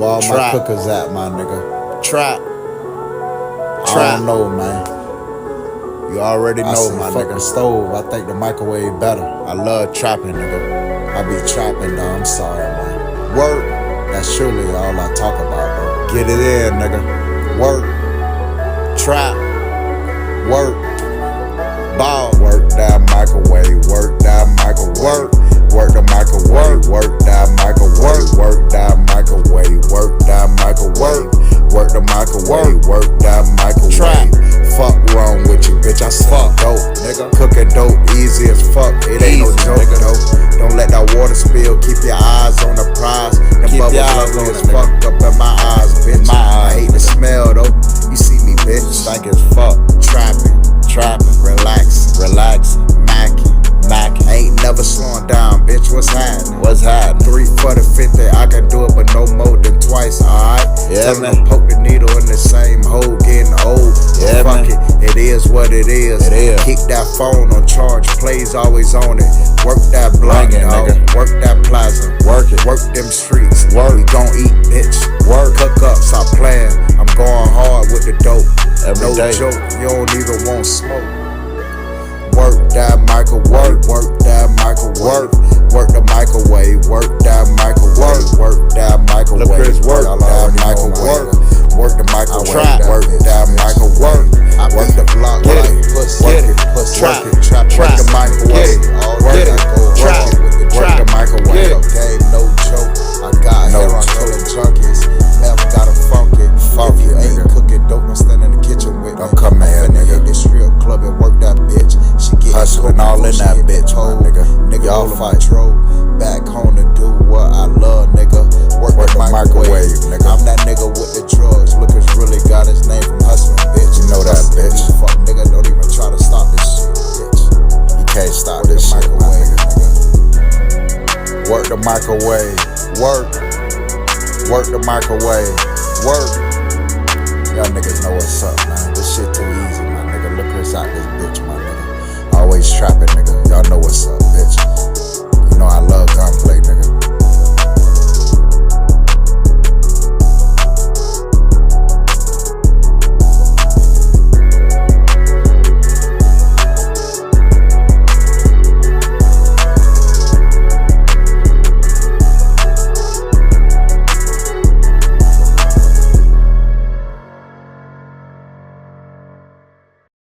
Where all my Trap. cookers at, my nigga? Trap. I don't know, man. You already I know, say my fuck nigga. the stove. I think the microwave better. I love trapping, nigga. I be trapping, though. I'm sorry, man. Work. That's surely all I talk about, bro. Get it in, nigga. Work, Trap. work, Ball. work that microwave, work that microwave, work the microwave, work that microwave, work that microwave, work that microwave, work the microwave, work that microwave. Trap. Fuck wrong with you, bitch. I fuck dope, nigga. Cooking dope easy as fuck. It ain't no Easy, joke, nigga. though. Don't let that water spill. Keep your eyes on the prize. Them Keep bubbles your eyes ugly on as it, fuck up in my eyes, bitch. my eyes, I hate the smell though. You see me, bitch. Stank as fuck. Trapping, relax, macking. Ain't never slowing down, bitch. What's happening? What's happening? 3 for the 50, I can do it, but no more than twice, alright? Yeah, Tell man. them to poke the needle in the same hole, getting old. Yeah, Fuck man. it is what it is. It is. Keep that phone on charge, plays always on it. Work that block, Bring it, dawg. nigga. Work that plaza. Work it. Work them streets. Work. We gon' eat, bitch. Work. Cook up, stop playing. I'm going hard with the dope. Every no day. joke, you don't even want smoke. Work that microwave, work that microwave, work the microwave, work that microwave, work that microwave, Lil'Chris-Work that microwave, work the microwave, Trap. work that microwave, work the block Get like it. pussy, Get work it. it, pussy, Trap. work it, trap, work Trap. the microwave, Get it. all Get right, it. I go Trap. hard with the work Trap. the microwave, Get it. game no joke, I got No hair on joke. killing junkies, never gotta funk it, if you ain't nigga. cooking dope, don't stand in the kitchen with me, Don't come here, finna nigga. hit the strip club and work that bitch, she get Hustling all in that bitch, my nigga. Y'all Y'all fight. Back home to do what I love, nigga. Work the microwave, nigga. I'm that nigga with the drugs. Lucas really got his name from hustling, bitch. You know that, Hustling, bitch. you fuck nigga, don't even try to stop this shit, bitch. You can't stop Work the this shit, my microwave, nigga. nigga. Work the microwave. Work. Work the microwave. Work. Y'all niggas know what's up, man. This shit too easy, my nigga. Look us out this bitch, my nigga. Always trapping, nigga. Y'all know